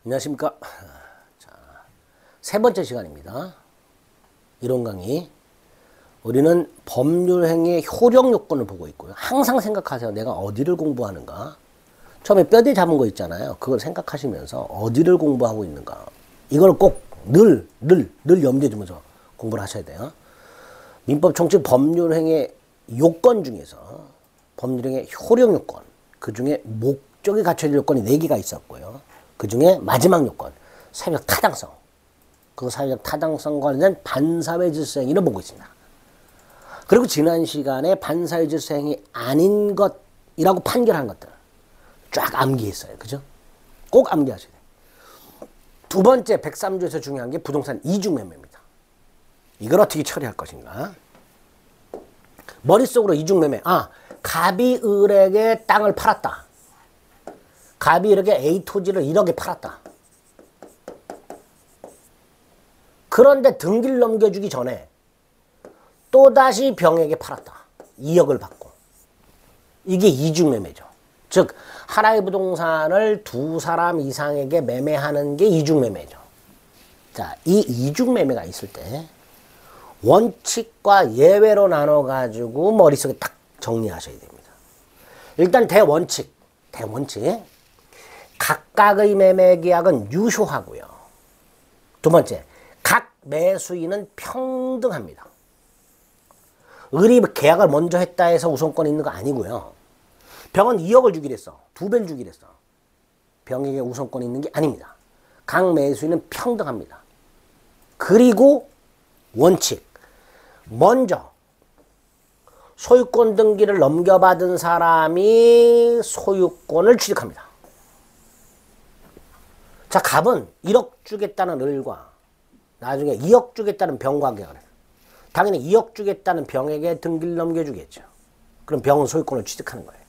안녕하십니까. 자, 세 번째 시간입니다. 이론 강의. 우리는 법률행위의 효력 요건을 보고 있고요. 항상 생각하세요. 내가 어디를 공부하는가. 처음에 뼈대 잡은 거 있잖아요. 그걸 생각하시면서 어디를 공부하고 있는가. 이걸 꼭 늘 염두에 두면서 공부를 하셔야 돼요. 민법 총칙 법률행위의 요건 중에서 법률행위의 효력 요건, 그 중에 목적이 갖춰질 요건이 4개가 있었고요. 그 중에 마지막 요건, 사회적 타당성. 그 사회적 타당성과 관련된 반사회 질서 행위를 보고 있습니다. 그리고 지난 시간에 반사회 질서 행위 아닌 것이라고 판결한 것들 쫙 암기했어요. 그죠? 꼭 암기하셔야 돼요. 두 번째 103조에서 중요한 게 부동산 이중매매입니다. 이걸 어떻게 처리할 것인가? 머릿속으로 이중매매. 갑이 을에게 땅을 팔았다. 갑이 을에게 A 토지를 1억에 팔았다. 그런데 등기를 넘겨주기 전에 또다시 병에게 팔았다. 2억을 받고. 이게 이중매매죠. 즉 하나의 부동산을 두 사람 이상에게 매매하는 게 이중매매죠. 자, 이 이중매매가 있을 때 원칙과 예외로 나눠가지고 머릿속에 딱 정리하셔야 됩니다. 일단 대원칙. 각각의 매매 계약은 유효하고요. 두 번째, 각 매수인은 평등합니다. 을이 계약을 먼저 했다 해서 우선권이 있는 거 아니고요. 병은 2억을 주기로 했어. 2배를 주기로 했어. 병에게 우선권이 있는 게 아닙니다. 각 매수인은 평등합니다. 그리고 원칙. 먼저 소유권 등기를 넘겨받은 사람이 소유권을 취득합니다. 자, 갑은 1억 주겠다는 을과 나중에 2억 주겠다는 병과 계약을 해요. 당연히 2억 주겠다는 병에게 등기를 넘겨주겠죠. 그럼 병은 소유권을 취득하는 거예요.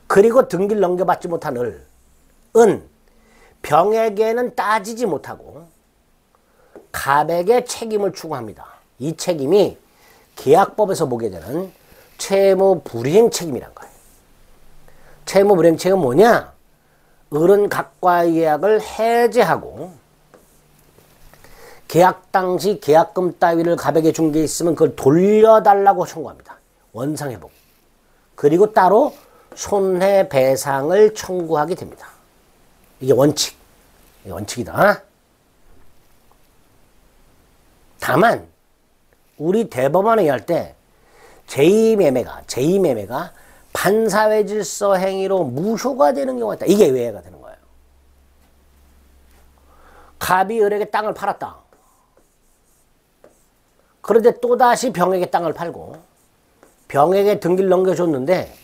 그리고 등기를 넘겨받지 못한 을은 병에게는 따지지 못하고 갑에게 책임을 추구합니다. 이 책임이 계약법에서 보게 되는 채무불이행 책임이란 거예요. 채무불이행 책임은 뭐냐? 을은 갑과의 계약을 해제하고 계약 당시 계약금 따위를 갑에게 준 게 있으면 그걸 돌려달라고 청구합니다. 원상회복. 그리고 따로 손해배상을 청구하게 됩니다. 이게 원칙. 이게 원칙이다. 다만 우리 대법원에 의할 때 제2매매가 반사회 질서 행위로 무효가 되는 경우가 있다. 이게 외회가 되는 거예요. 갑이 을에게 땅을 팔았다. 그런데 또다시 병에게 땅을 팔고 병에게 등기를 넘겨줬는데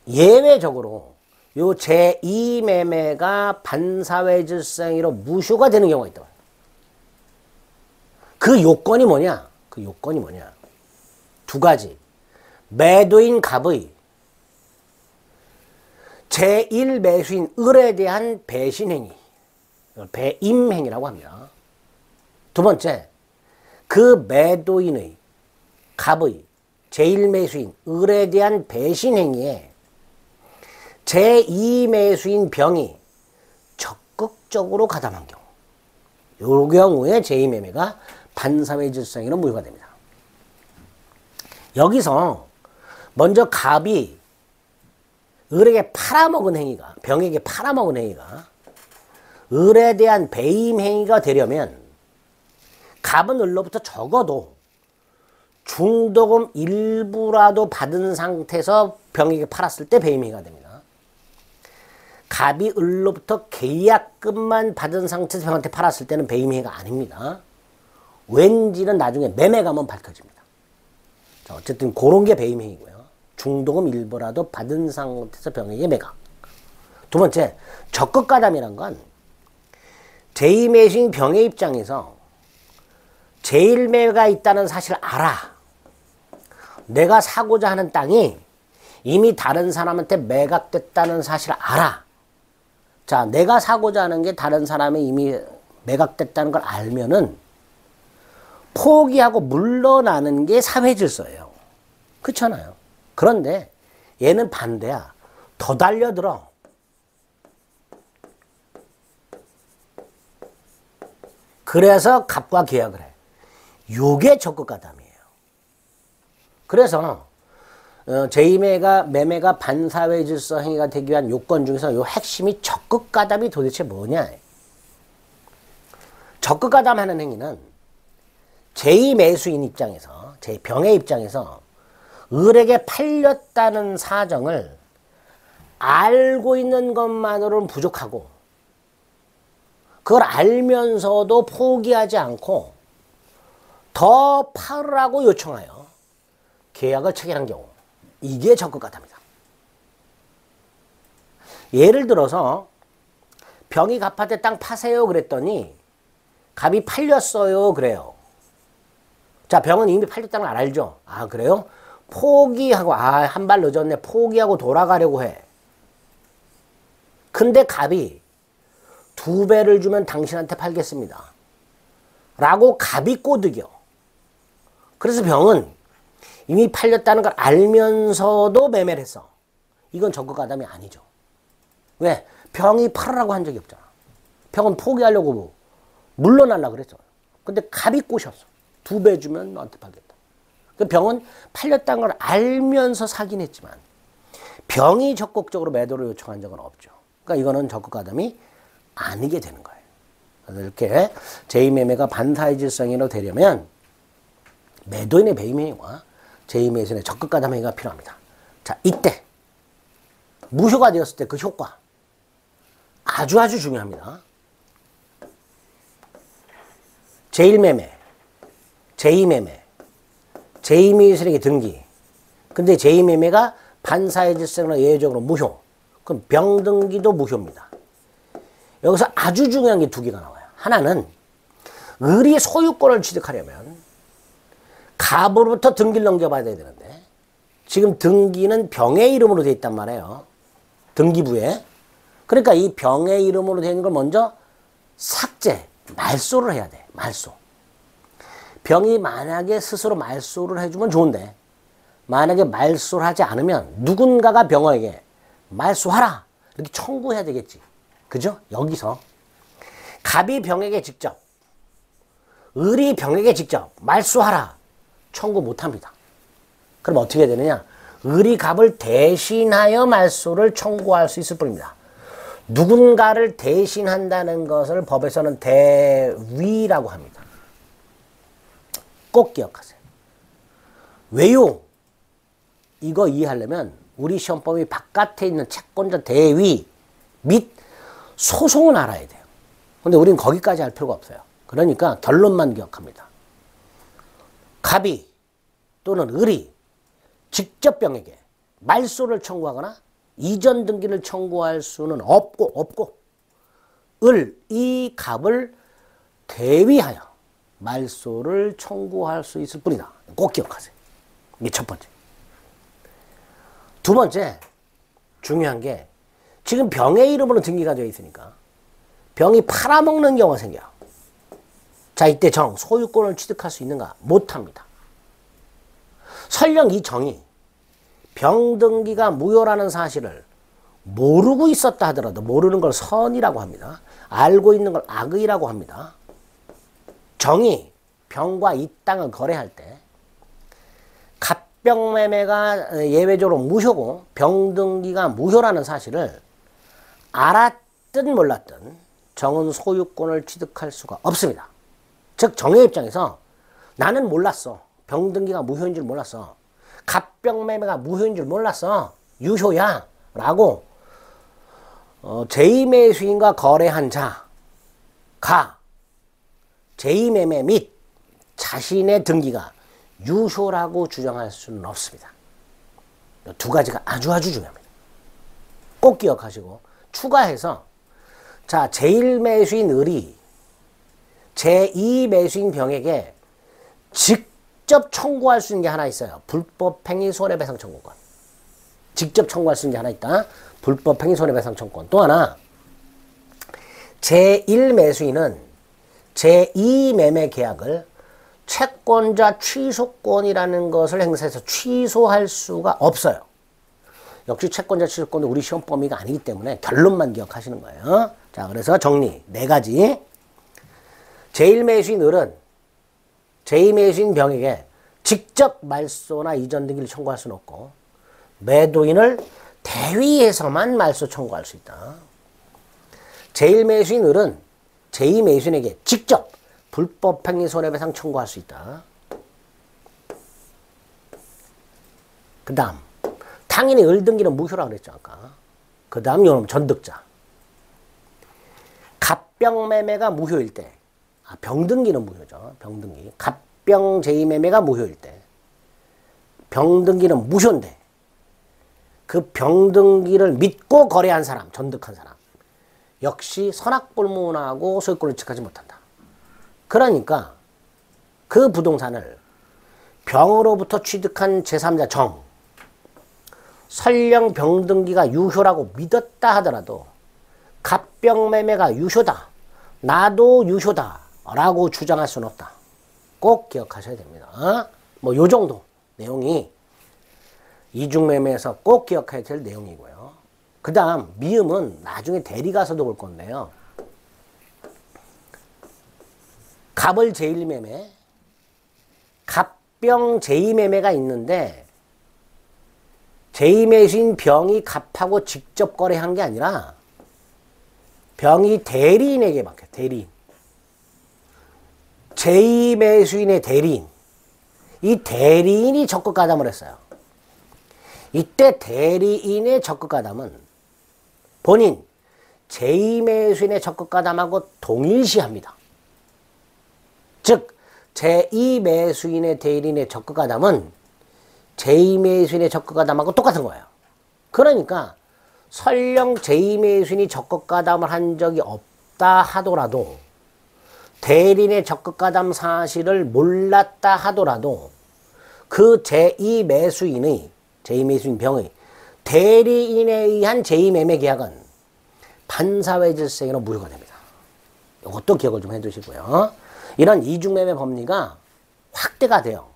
예외적으로 요 제2매매가 반사회 질서 행위로 무효가 되는 경우가 있다. 그 요건이 뭐냐? 두 가지. 매도인 갑의 제1 매수인 을에 대한 배신행위, 배임행위라고 합니다. 두 번째, 그 매도인의 갑의 제1 매수인 을에 대한 배신행위에 제2 매수인 병이 적극적으로 가담한 경우, 요 경우에 제2매매가 반사회 질서 행위로 무효가 됩니다. 여기서 먼저 갑이 을에게 팔아먹은 행위가, 병에게 팔아먹은 행위가 을에 대한 배임 행위가 되려면 갑은 을로부터 적어도 중도금 일부라도 받은 상태에서 병에게 팔았을 때 배임 행위가 됩니다. 갑이 을로부터 계약금만 받은 상태에서 병한테 팔았을 때는 배임 행위가 아닙니다. 왠지는 나중에 매매 가면 밝혀집니다. 자, 어쨌든 그런 게 배임 행위고요. 중도금 일부라도 받은 상태에서 병에게 매각. 두 번째, 적극가담이란 건 제2매수인 병의 입장에서 제1매가 있다는 사실을 알아. 내가 사고자 하는 땅이 이미 다른 사람한테 매각됐다는 사실을 알아. 자, 내가 사고자 하는 게 다른 사람이 이미 매각됐다는 걸 알면은 포기하고 물러나는 게 사회질서예요. 그렇잖아요. 그런데 얘는 반대야. 더 달려들어. 그래서 갑과 계약을 해. 요게 적극가담이에요. 그래서 매매가 반사회 질서 행위가 되기 위한 요건 중에서 요 핵심이 적극가담이 도대체 뭐냐. 적극가담하는 행위는 제2매수인 입장에서, 제 병의 입장에서 을에게 팔렸다는 사정을 알고 있는 것만으로는 부족하고 그걸 알면서도 포기하지 않고 더 팔으라고 요청하여 계약을 체결한 경우, 이게 적극가담이다. 예를 들어서 병이 갑한테 땅 파세요 그랬더니 갑이 팔렸어요 그래요. 자, 병은 이미 팔렸다는 걸 알죠. 아, 그래요? 포기하고, 한 발 늦었네, 포기하고 돌아가려고 해. 근데 갑이 2배를 주면 당신한테 팔겠습니다 라고 갑이 꼬드겨. 그래서 병은 이미 팔렸다는 걸 알면서도 매매를 했어. 이건 적극가담이 아니죠. 왜? 병이 팔으라고 한 적이 없잖아. 병은 포기하려고 뭐 물러나려고 그랬어. 근데 갑이 꼬셨어. 2배 주면 너한테 팔겠다. 그 병은 팔렸다는 걸 알면서 사긴 했지만 병이 적극적으로 매도를 요청한 적은 없죠. 그러니까 이거는 적극가담이 아니게 되는 거예요. 그래서 이렇게 제2매매가 반사회 질서행위로 되려면 매도인의 배임행위와 제2매수인의 적극가담 행위가 필요합니다. 자, 이때 무효가 되었을 때 그 효과 아주 중요합니다. 제1매매, 제2매매, 제2매수인에게 등기. 근데 제2매매가 반사회 질서행위로 예외적으로 무효. 그럼 병등기도 무효입니다. 여기서 아주 중요한 게 2개가 나와요. 하나는 을이 소유권을 취득하려면 갑으로부터 등기를 넘겨받아야 되는데 지금 등기는 병의 이름으로 되어 있단 말이에요. 등기부에. 그러니까 이 병의 이름으로 되어 있는 걸 먼저 삭제, 말소를 해야 돼. 말소. 병이 만약에 스스로 말소를 해주면 좋은데 만약에 말소를 하지 않으면 누군가가 병어에게 말소하라 이렇게 청구해야 되겠지. 그죠? 여기서 갑이 병에게 직접, 을이 병에게 직접 말소하라 청구 못합니다. 그럼 어떻게 되느냐? 을이 갑을 대신하여 말소를 청구할 수 있을 뿐입니다. 누군가를 대신한다는 것을 법에서는 대위라고 합니다. 꼭 기억하세요. 왜요? 이거 이해하려면 우리 시험법이 바깥에 있는 채권자 대위 및 소송을 알아야 돼요. 근데 우리는 거기까지 할 필요가 없어요. 그러니까 결론만 기억합니다. 갑이 또는 을이 직접 병에게 말소를 청구하거나 이전 등기를 청구할 수는 없고 이 갑을 대위하여 말소를 청구할 수 있을 뿐이다. 꼭 기억하세요. 이게 첫 번째. 두 번째 중요한 게 지금 병의 이름으로 등기가 되어 있으니까 병이 팔아먹는 경우가 생겨요. 자, 이때 정, 소유권을 취득할 수 있는가? 못합니다. 설령 이 정이 병등기가 무효라는 사실을 모르고 있었다 하더라도 모르는 걸 선이라고 합니다. 알고 있는 걸 악의라고 합니다. 정이 병과 이 땅을 거래할 때 갑병매매가 예외적으로 무효고 병등기가 무효라는 사실을 알았든 몰랐든 정은 소유권을 취득할 수가 없습니다. 즉 정의 입장에서 나는 몰랐어. 병등기가 무효인 줄 몰랐어. 갑병매매가 무효인 줄 몰랐어. 유효야 라고 제2매수인과 거래한 자가 제2매매 및 자신의 등기가 유효라고 주장할 수는 없습니다. 두 가지가 아주 중요합니다. 꼭 기억하시고 추가해서 자, 제1매수인 을이 제2매수인 병에게 직접 청구할 수 있는 게 하나 있어요. 불법행위 손해배상 청구권. 직접 청구할 수 있는 게 하나 있다. 불법행위 손해배상 청구권. 또 하나 제1매수인은 제2매매 계약을 채권자 취소권이라는 것을 행사해서 취소할 수가 없어요. 역시 채권자 취소권은 우리 시험 범위가 아니기 때문에 결론만 기억하시는 거예요. 자, 그래서 정리 4가지. 제1매수인 을은 제2매수인 병에게 직접 말소나 이전 등기를 청구할 수는 없고 매도인을 대위해서만 말소 청구할 수 있다. 제1매수인 을은 제2매수인에게 직접 불법행위 손해배상 청구할 수 있다. 그 다음 당연히 을 등기는 무효라고 그랬죠 아까. 그 다음 요놈 전득자. 갑병매매가 무효일 때, 병등기는 무효죠. 병등기. 갑병 제2매매가 무효일 때, 병등기는 무효인데 그 병등기를 믿고 거래한 사람, 전득한 사람 역시 선악불문하고 소유권을 취득하지 못한다. 그러니까 그 부동산을 병으로부터 취득한 제3자 정, 설령 병등기가 유효라고 믿었다 하더라도 갑병매매가 유효다, 나도 유효다 라고 주장할 수는 없다. 꼭 기억하셔야 됩니다. 뭐 요 정도 내용이 이중매매에서 꼭 기억해야 될 내용이고요. 그 다음 미음은 나중에 대리 가서도 볼 건데요. 갑을 제1매매, 갑병 제2매매가 있는데 제2매수인 병이 갑하고 직접 거래한 게 아니라 병이 대리인에게 맡겨. 대리인. 제2매수인의 대리인. 이 대리인이 적극가담을 했어요. 이때 대리인의 적극가담은 본인 제2매수인의 적극가담하고 동일시합니다. 즉 제2매수인의 대리인의 적극가담은 제2매수인의 적극가담하고 똑같은 거예요. 그러니까 설령 제2매수인이 적극가담을 한 적이 없다 하더라도 대리인의 적극가담 사실을 몰랐다 하더라도 그 제2매수인의 제2매수인 병의 대리인에 의한 제2매매 계약은 반사회질성으로 무효가 됩니다. 이것도 기억을 좀 해두시고요. 이런 이중매매 법리가 확대가 돼요.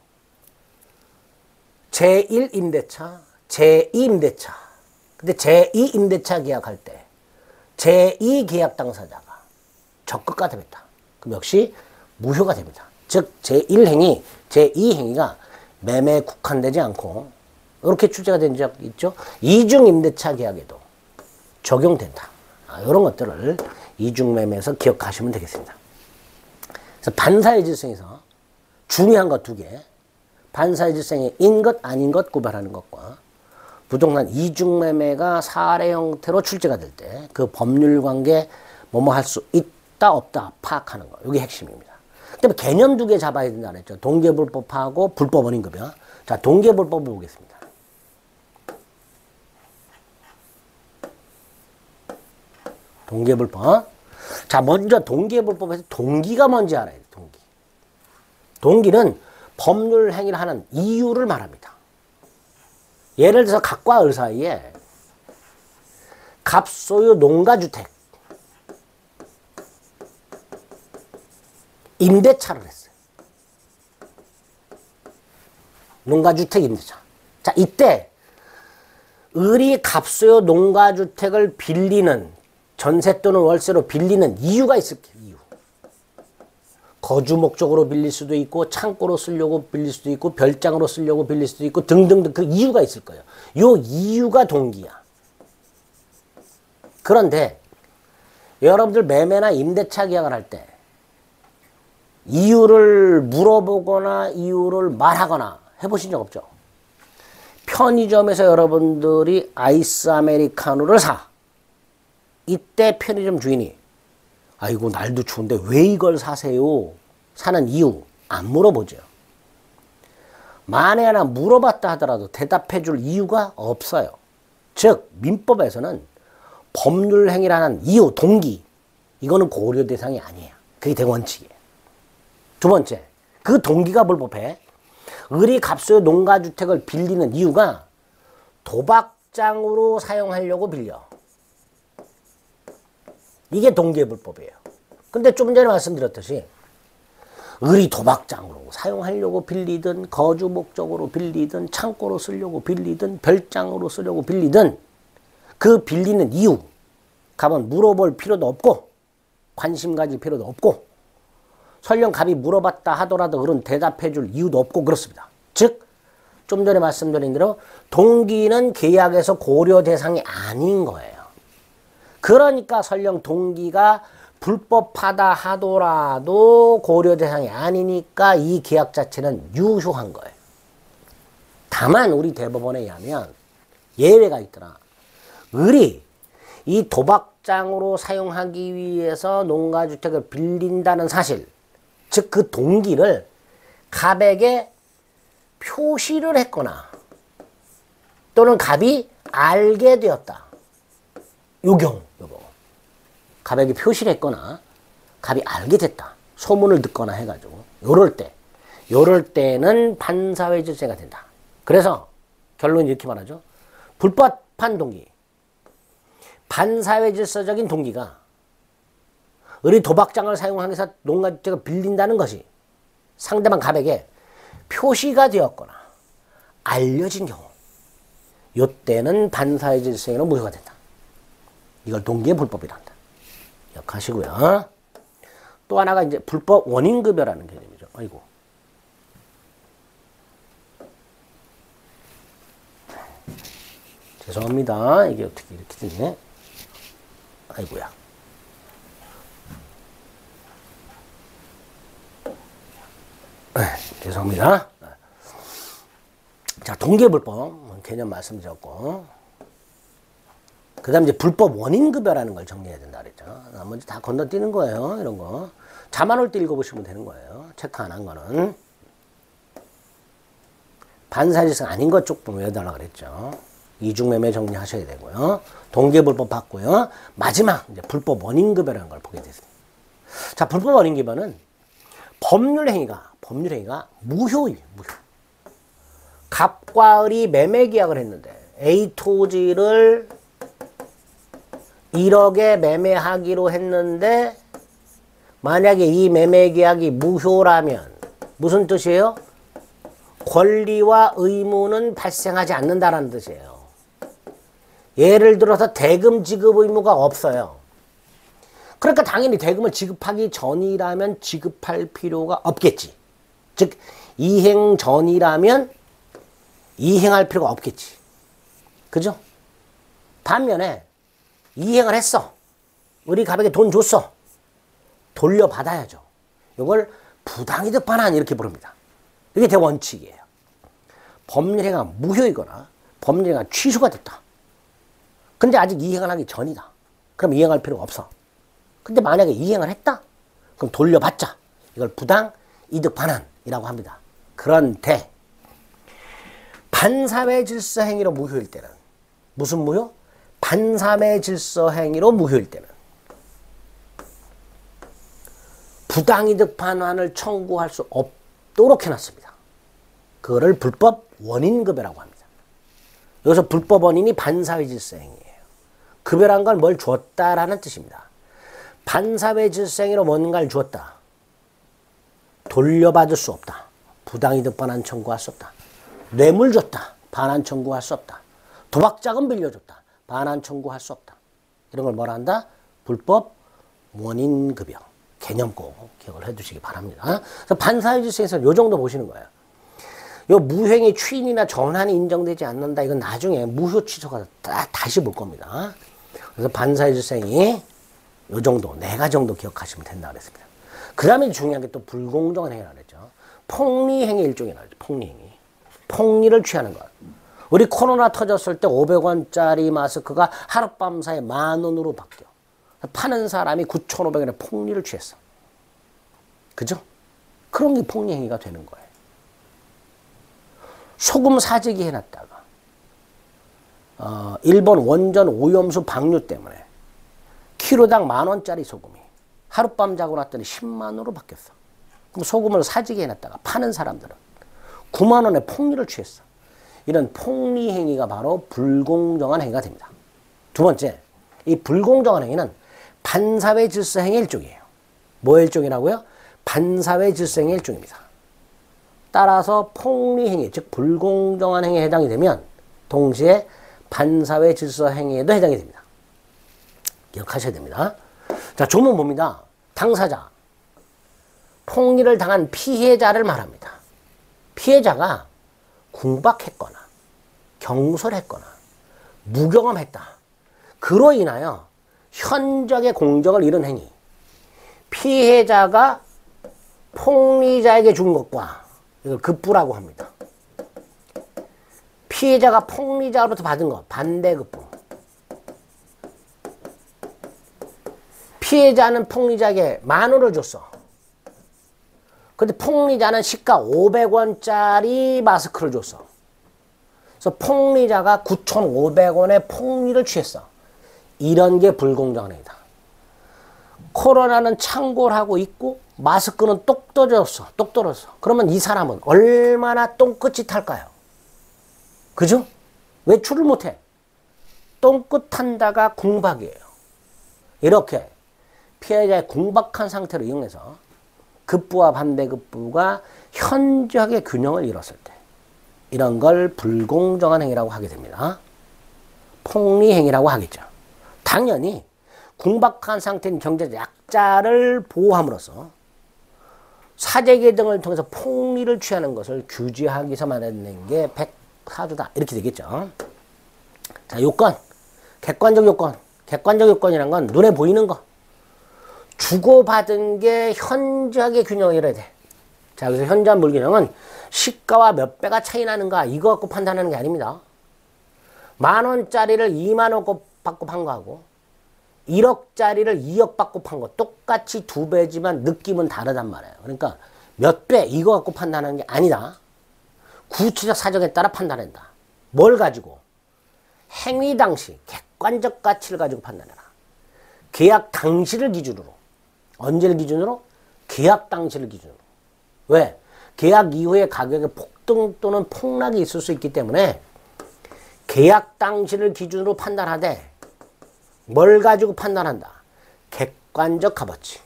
제1임대차, 제2임대차. 근데 제2임대차 계약할 때 제2계약 당사자가 적극가담했다. 그럼 역시 무효가 됩니다. 즉 제1행위, 제2행위가 매매에 국한되지 않고 이렇게 출제가 된 적 있죠. 이중임대차 계약에도 적용된다. 이런 것들을 이중매매에서 기억하시면 되겠습니다. 그래서 반사의 질성에서 중요한 것 두 개, 반사의 질성의 인 것 아닌 것 구별하는 것과 부동산 이중매매가 사례 형태로 출제가 될 때 그 법률관계 뭐뭐 할 수 있다 없다 파악하는 거, 이게 핵심입니다. 근데 개념 두 개 잡아야 된다 그랬죠. 동계불법하고 불법원인급여. 자, 동계불법을 보겠습니다. 동계불법. 자, 먼저 동계불법에서 동기가 뭔지 알아야 돼요. 동기. 동기는 법률 행위를 하는 이유를 말합니다. 예를 들어서 갑과 을 사이에 갑소유 농가주택 임대차를 했어요. 농가주택 임대차. 자, 이때 을이 갑소유 농가주택을 빌리는, 전세 또는 월세로 빌리는 이유가 있을 거예요. 이유. 거주 목적으로 빌릴 수도 있고, 창고로 쓰려고 빌릴 수도 있고, 별장으로 쓰려고 빌릴 수도 있고, 등등등 그 이유가 있을 거예요. 요 이유가 동기야. 그런데 여러분들 매매나 임대차 계약을 할 때 이유를 물어보거나 이유를 말하거나 해보신 적 없죠? 편의점에서 여러분들이 아이스 아메리카노를 사. 이때 편의점 주인이 아이고 날도 추운데 왜 이걸 사세요? 사는 이유 안 물어보죠. 만에 하나 물어봤다 하더라도 대답해 줄 이유가 없어요. 즉 민법에서는 법률 행위라는 이유, 동기 이거는 고려 대상이 아니에요. 그게 대원칙이에요. 두 번째, 그 동기가 불법해. 을이 갑소유 농가주택을 빌리는 이유가 도박장으로 사용하려고 빌려. 이게 동계불법이에요. 근데 좀 전에 말씀드렸듯이 을이 도박장으로 사용하려고 빌리든 거주 목적으로 빌리든 창고로 쓰려고 빌리든 별장으로 쓰려고 빌리든 그 빌리는 이유 값은 물어볼 필요도 없고 관심 가질 필요도 없고 설령 갑이 물어봤다 하더라도 그런 대답해 줄 이유도 없고 그렇습니다. 즉, 좀 전에 말씀드린 대로 동기는 계약에서 고려 대상이 아닌 거예요. 그러니까 설령 동기가 불법하다 하더라도 고려 대상이 아니니까 이 계약 자체는 유효한 거예요. 다만 우리 대법원에 의하면 예외가 있더라. 을이 이 도박장으로 사용하기 위해서 농가주택을 빌린다는 사실, 즉 그 동기를 갑에게 표시를 했거나 또는 갑이 알게 되었다. 요 경우, 갑에게 표시를 했거나 갑이 알게 됐다. 소문을 듣거나 해가지고 요럴 때는 반사회질세가 된다. 그래서 결론이 이렇게 말하죠. 불법한 동기, 반사회질서적인 동기가 을이 도박장을 사용하기 위해서 농가주택을 빌린다는 것이 상대방 갑에게 표시가 되었거나 알려진 경우, 요때는 반사회질세로 무효가 된다. 이걸 동기의 불법이라 한다. 기억하시고요. 또 하나가 이제 불법 원인급여라는 개념이죠. 아이고. 죄송합니다. 이게 어떻게 이렇게 됐네. 아이고야. 죄송합니다. 자, 동기불법 개념 말씀드렸고, 그 다음 이제 불법 원인급여라는 걸 정리해야 된다 그랬죠. 나머지 다 건너뛰는 거예요. 이런 거. 자만 올 때 읽어보시면 되는 거예요. 체크 안 한 거는. 반사질서 아닌 것 쪽 보면 해달라고 그랬죠. 이중매매 정리하셔야 되고요. 동기불법 봤고요. 마지막 이제 불법 원인급여라는 걸 보게 됐습니다. 자, 불법 원인급여는 법률행위가 무효예요. 무효. 갑과 을이 매매계약을 했는데 A 토지를 1억에 매매하기로 했는데 만약에 이 매매계약이 무효라면 무슨 뜻이에요? 권리와 의무는 발생하지 않는다라는 뜻이에요. 예를 들어서 대금 지급 의무가 없어요. 그러니까 당연히 대금을 지급하기 전이라면 지급할 필요가 없겠지. 즉 이행 전이라면 이행할 필요가 없겠지. 그죠? 반면에 이행을 했어. 우리 갑에게 돈 줬어. 돌려받아야죠. 이걸 부당이득 반환 이렇게 부릅니다. 이게 대원칙이에요. 법률행위가 무효이거나 법률행위가 취소가 됐다. 근데 아직 이행을 하기 전이다. 그럼 이행할 필요가 없어. 근데 만약에 이행을 했다? 그럼 돌려받자. 이걸 부당이득 반환이라고 합니다. 그런데 반사회질서 행위로 무효일 때는 무슨 무효? 반사회질서 행위로 무효일 때는 부당이득 반환을 청구할 수 없도록 해놨습니다. 그거를 불법 원인급여라고 합니다. 여기서 불법 원인이 반사회질서 행위예요. 급여란 건 뭘 줬다라는 뜻입니다. 반사회질서 행위로 뭔가를 줬다. 돌려받을 수 없다. 부당이득 반환 청구할 수 없다. 뇌물 줬다. 반환 청구할 수 없다. 도박자금 빌려줬다. 반환 청구할 수 없다. 이런 걸 뭐라 한다? 불법 원인급여. 개념 꼭 기억을 해두시기 바랍니다. 그래서 반사회질서에서 요 정도 보시는 거예요. 요 무행의 추인이나 전환이 인정되지 않는다. 이건 나중에 무효 취소가 다시 볼 겁니다. 그래서 반사회질서 행위 요 정도, 4가지 정도 기억하시면 된다 그랬습니다. 그 다음에 중요한 게 또 불공정한 행위라고 그랬죠. 폭리행위 일종이라고 그랬죠. 폭리행위. 폭리를 취하는 것. 우리 코로나 터졌을 때 500원짜리 마스크가 하룻밤 사이에 10,000원으로 바뀌어. 파는 사람이 9,500원에 폭리를 취했어. 그죠? 그런 게 폭리행위가 되는 거예요. 소금 사재기 해놨다가 일본 원전 오염수 방류 때문에 키로당 10,000원짜리 소금이 하룻밤 자고 났더니 10만원으로 바뀌었어. 그럼 소금을 사재기 해놨다가 파는 사람들은 9만원에 폭리를 취했어. 이런 폭리 행위가 바로 불공정한 행위가 됩니다. 두 번째, 이 불공정한 행위는 반사회 질서 행위 일종이에요. 뭐의 일종이라고요? 반사회 질서 행위 일종입니다. 따라서 폭리 행위, 즉 불공정한 행위에 해당이 되면 동시에 반사회 질서 행위에도 해당이 됩니다. 기억하셔야 됩니다. 자, 조문 봅니다. 당사자. 폭리를 당한 피해자를 말합니다. 피해자가 궁박했거나 경솔했거나 무경험했다. 그로 인하여 현저하게 공적을 잃은 행위. 피해자가 폭리자에게 준 것과 이걸 급부라고 합니다. 피해자가 폭리자로부터 받은 것, 반대급부. 피해자는 폭리자에게 10,000원을 줬어. 근데 폭리자는 시가 500원짜리 마스크를 줬어. 그래서 폭리자가 9,500원에 폭리를 취했어. 이런 게 불공정한 행위다. 코로나는 창고를 하고 있고 마스크는 똑 떨어졌어. 똑 떨어졌어. 그러면 이 사람은 얼마나 똥끝이 탈까요? 그죠? 외출을 못해. 똥끝 탄다가 궁박이에요. 이렇게 피해자의 궁박한 상태를 이용해서 급부와 반대급부가 현저하게 균형을 잃었을 때 이런 걸 불공정한 행위라고 하게 됩니다. 폭리행위라고 하겠죠. 당연히 궁박한 상태인 경제적 약자를 보호함으로써 사재기 등을 통해서 폭리를 취하는 것을 규제하기 위해서 마련된 게 백사조다. 이렇게 되겠죠. 자, 요건. 객관적 요건. 객관적 요건이란 건 눈에 보이는 거. 주고받은 게 현저하게 균형을 이뤄야 돼. 자, 그래서 현저한 불균형은 시가와 몇 배가 차이 나는가 이거 갖고 판단하는 게 아닙니다. 10,000원짜리를 20,000원 받고 판 거하고 1억짜리를 2억 받고 판 거 똑같이 2배지만 느낌은 다르단 말이에요. 그러니까 몇 배 이거 갖고 판단하는 게 아니다. 구체적 사정에 따라 판단한다. 뭘 가지고? 행위 당시 객관적 가치를 가지고 판단해라. 계약 당시를 기준으로. 언제를 기준으로? 계약 당시를 기준으로. 왜? 계약 이후에 가격의 폭등 또는 폭락이 있을 수 있기 때문에 계약 당시를 기준으로 판단하되 뭘 가지고 판단한다? 객관적 값어치.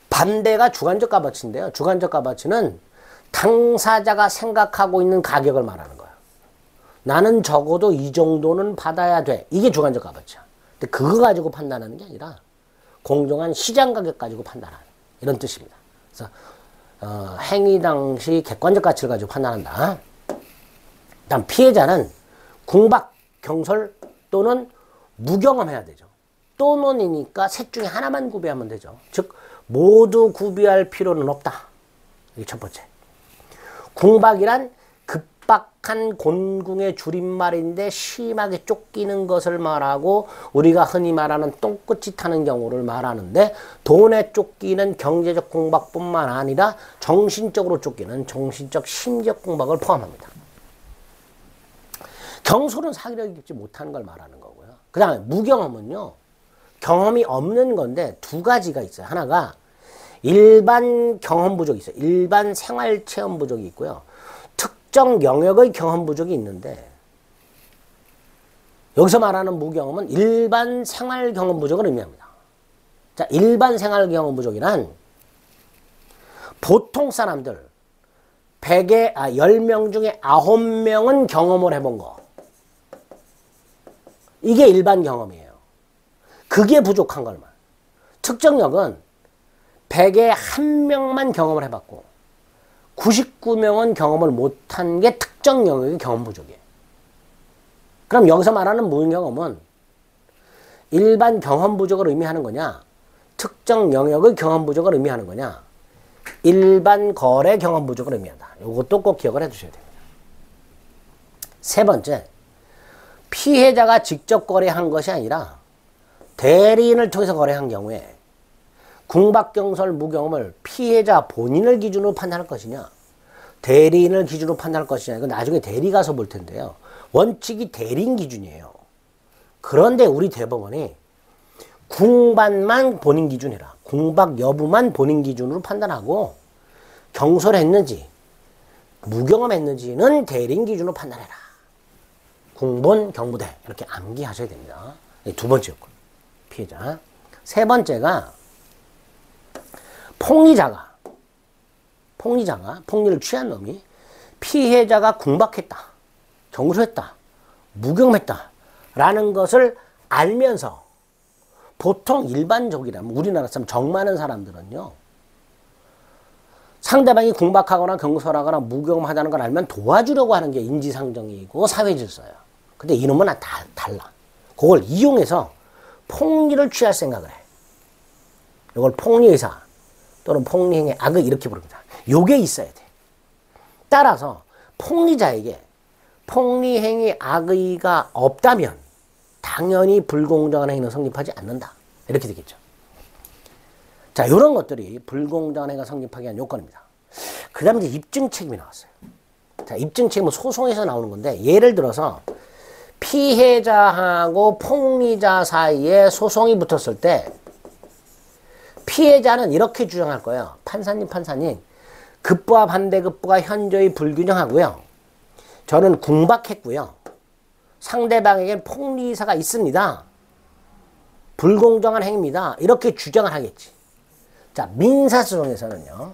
반대가 주관적 값어치인데요. 주관적 값어치는 당사자가 생각하고 있는 가격을 말하는 거예요. 나는 적어도 이 정도는 받아야 돼. 이게 주관적 값어치야. 근데 그거 가지고 판단하는 게 아니라 공정한 시장 가격 가지고 판단하는 이런 뜻입니다. 그래서 행위 당시 객관적 가치를 가지고 판단한다. 다음 피해자는 궁박, 경솔 또는 무경험해야 되죠. 또는이니까 셋 중에 하나만 구비하면 되죠. 즉 모두 구비할 필요는 없다. 이게 첫 번째. 궁박이란 급박한 곤궁의 줄임말인데 심하게 쫓기는 것을 말하고 우리가 흔히 말하는 똥끝이 타는 경우를 말하는데 돈에 쫓기는 경제적 궁박뿐만 아니라 정신적으로 쫓기는 정신적 심리적 궁박을 포함합니다. 경솔은 사기를 겪지 못하는 걸 말하는 거고요. 그 다음에 무경험은요. 경험이 없는 건데 두 가지가 있어요. 하나가 일반 경험 부족이 있어요. 일반 생활 체험 부족이 있고요. 특정 영역의 경험 부족이 있는데 여기서 말하는 무경험은 일반 생활 경험 부족을 의미합니다. 자, 일반 생활 경험 부족이란 보통 사람들 10명 중에 9명은 경험을 해본 거. 이게 일반 경험이에요. 그게 부족한 걸 말. 특정력은 100에 1명만 경험을 해봤고 99명은 경험을 못한 게 특정 영역의 경험 부족이에요. 그럼 여기서 말하는 무경험은 일반 경험 부족을 의미하는 거냐? 특정 영역의 경험 부족을 의미하는 거냐? 일반 거래 경험 부족을 의미한다. 이것도 꼭 기억을 해두셔야 됩니다. 세 번째, 피해자가 직접 거래한 것이 아니라 대리인을 통해서 거래한 경우에 궁박경솔 무경험을 피해자 본인을 기준으로 판단할 것이냐 대리인을 기준으로 판단할 것이냐 이건 나중에 대리 가서 볼 텐데요. 원칙이 대리인 기준이에요. 그런데 우리 대법원이 궁박만 본인 기준이라 궁박 여부만 본인 기준으로 판단하고 경솔했는지 무경험했는지는 대리인 기준으로 판단해라. 궁본 경부대 이렇게 암기하셔야 됩니다. 두 번째 요건 피해자. 세 번째가 폭리자가 폭리를 취한 놈이 피해자가 궁박했다, 경솔했다, 무경험했다 라는 것을 알면서 보통 일반적이라면 우리나라 사람 정 많은 사람들은요 상대방이 궁박하거나 경솔하거나 무경험하다는 걸 알면 도와주려고 하는 게 인지상정이고 사회질서예요. 근데 이놈은 다 달라. 그걸 이용해서 폭리를 취할 생각을 해. 이걸 폭리의사 또는 폭리행위 악의 이렇게 부릅니다. 요게 있어야 돼. 따라서 폭리자에게 폭리행위 악의가 없다면 당연히 불공정한 행위는 성립하지 않는다. 이렇게 되겠죠. 자, 이런 것들이 불공정한 행위가 성립하기 위한 요건입니다. 그 다음에 이제 입증 책임이 나왔어요. 자, 입증 책임은 소송에서 나오는 건데, 예를 들어서 피해자하고 폭리자 사이에 소송이 붙었을 때 피해자는 이렇게 주장할 거예요. 판사님, 급부와 반대급부가 현저히 불균형하고요. 저는 궁박했고요. 상대방에겐 폭리사가 있습니다. 불공정한 행위입니다. 이렇게 주장을 하겠지. 자, 민사소송에서는요.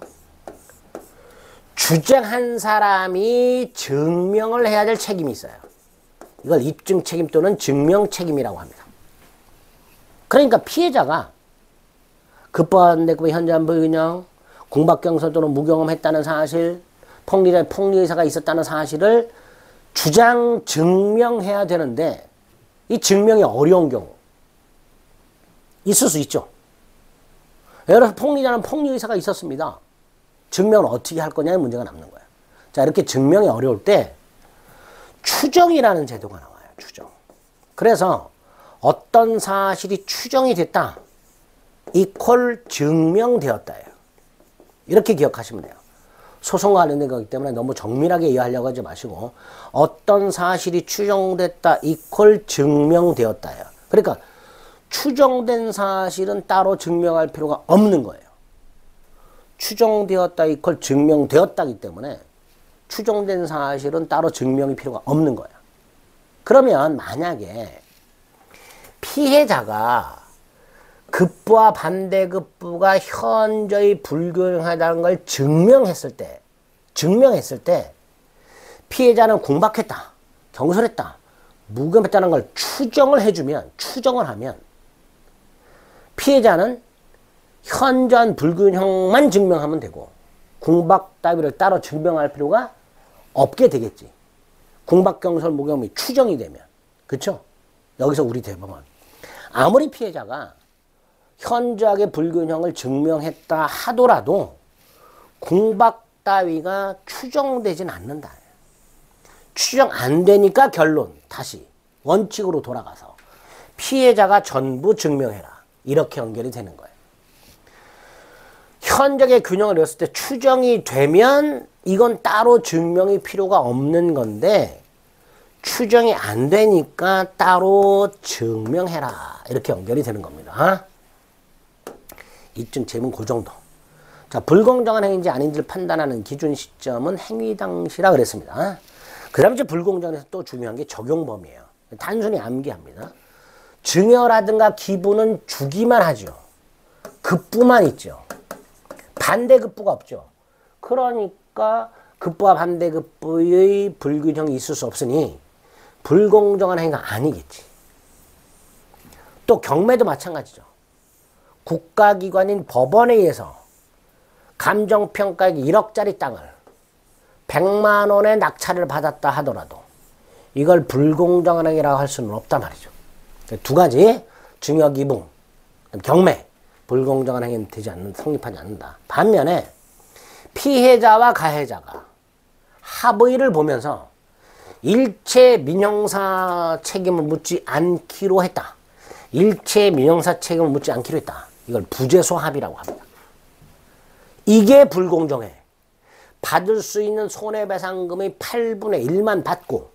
주장한 사람이 증명을 해야 될 책임이 있어요. 이걸 입증 책임 또는 증명 책임이라고 합니다. 그러니까 피해자가 급부와 반대급부의 현저한 불균형, 궁박경솔 또는 무경험했다는 사실, 폭리의사가 있었다는 사실을 주장, 증명해야 되는데 이 증명이 어려운 경우 있을 수 있죠. 예를 들어서 폭리자는 폭리의사가 있었습니다. 증명을 어떻게 할 거냐의 문제가 남는 거예요. 자, 이렇게 증명이 어려울 때 추정이라는 제도가 나와요. 추정. 그래서 어떤 사실이 추정이 됐다. 이퀄 증명되었다예요. 이렇게 기억하시면 돼요. 소송과 관련된 거기 때문에 너무 정밀하게 이해하려고 하지 마시고 어떤 사실이 추정됐다. 이퀄 증명되었다예요. 그러니까 추정된 사실은 따로 증명할 필요가 없는 거예요. 추정되었다 이퀄 증명되었다기 때문에 추정된 사실은 따로 증명이 필요가 없는 거예요. 그러면 만약에 피해자가 급부와 반대급부가 현저히 불균형하다는 걸 증명했을 때 피해자는 궁박했다, 경솔했다, 무경험했다는 걸 추정을 하면 피해자는 현저한 불균형만 증명하면 되고 궁박 따위를 따로 증명할 필요가 없게 되겠지. 궁박, 경솔, 무경험이 추정이 되면. 그렇죠? 여기서 우리 대법원. 아무리 피해자가 현저하게 불균형을 증명했다 하더라도 궁박 따위가 추정되진 않는다. 추정 안 되니까 결론 다시 원칙으로 돌아가서 피해자가 전부 증명해라. 이렇게 연결이 되는 거예요. 현저하게 균형을 이뤘을 때 추정이 되면 이건 따로 증명이 필요가 없는 건데 추정이 안 되니까 따로 증명해라. 이렇게 연결이 되는 겁니다. 입증 책임은 그 정도. 자, 불공정한 행위인지 아닌지를 판단하는 기준 시점은 행위 당시라 그랬습니다. 그 다음에 이제 불공정에서 또 중요한 게 적용 범위예요. 단순히 암기합니다. 증여라든가 기부는 주기만 하죠. 급부만 있죠. 반대급부가 없죠. 그러니까 급부와 반대급부의 불균형이 있을 수 없으니 불공정한 행위가 아니겠지. 또 경매도 마찬가지죠. 국가기관인 법원에 의해서 감정평가액 1억짜리 땅을 100만 원의 낙찰을 받았다 하더라도 이걸 불공정한 행위라고 할 수는 없단 말이죠. 두 가지, 증여기부, 경매, 불공정한 행위는 성립하지 않는다. 반면에 피해자와 가해자가 합의를 보면서 일체 민형사 책임을 묻지 않기로 했다. 일체 민형사 책임을 묻지 않기로 했다. 이걸 부재소 합의라고 합니다. 이게 불공정해. 받을 수 있는 손해배상금의 8분의 1만 받고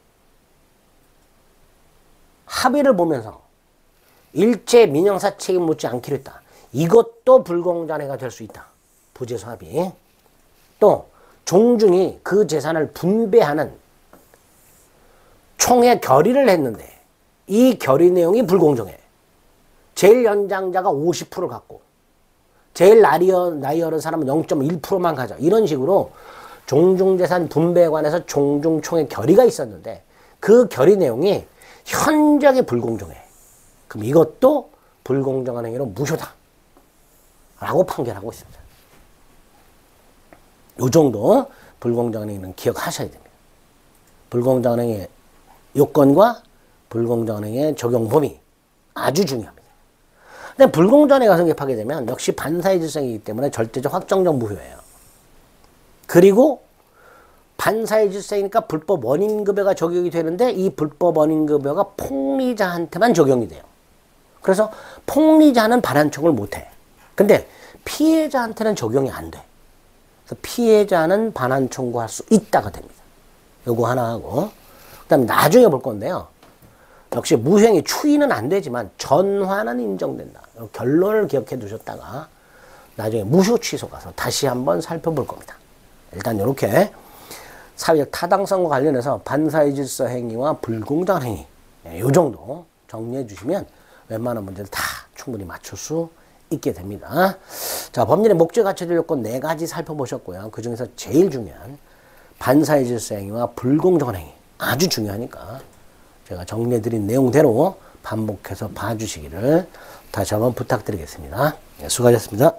합의를 보면서 일체 민형사 책임을 묻지 않기로 했다. 이것도 불공정한 행위가 될 수 있다. 부재소 합의. 또 종중이 그 재산을 분배하는 총회 결의를 했는데 이 결의 내용이 불공정해. 제일 연장자가 50%를 갖고 제일 나이 어린 사람은 0.1%만 가져. 이런 식으로 종중재산 분배에 관해서 종중총회 결의가 있었는데 그 결의 내용이 현저하게 불공정해. 그럼 이것도 불공정한 행위로 무효다. 라고 판결하고 있습니다. 요 정도 불공정한 행위는 기억하셔야 됩니다. 불공정한 행위의 요건과 불공정한 행위의 적용 범위 아주 중요합니다. 근데 불공정한 행위가 성립하게 되면 역시 반사의 질서이기 때문에 절대적 확정적 무효예요. 그리고 반사의 질서이니까 불법 원인급여가 적용이 되는데 이 불법 원인급여가 폭리자한테만 적용이 돼요. 그래서 폭리자는 반환 청구를 못해. 근데 피해자한테는 적용이 안 돼. 그래서 피해자는 반환 청구할 수 있다가 됩니다. 요거 하나 하고 그 다음에 나중에 볼 건데요. 역시 무효행위 추이는 안 되지만 전환은 인정된다. 결론을 기억해 두셨다가 나중에 무효 취소 가서 다시 한번 살펴볼 겁니다. 일단 이렇게 사회적 타당성과 관련해서 반사의 질서 행위와 불공정한 행위 이 정도 정리해 주시면 웬만한 문제를 다 충분히 맞출 수 있게 됩니다. 자, 법률의 목적 갖춰질 요건 4가지 살펴보셨고요. 그 중에서 제일 중요한 반사의 질서 행위와 불공정한 행위 아주 중요하니까 제가 정리해 드린 내용대로 반복해서 봐주시기를 다시 한번 부탁드리겠습니다. 네, 수고하셨습니다.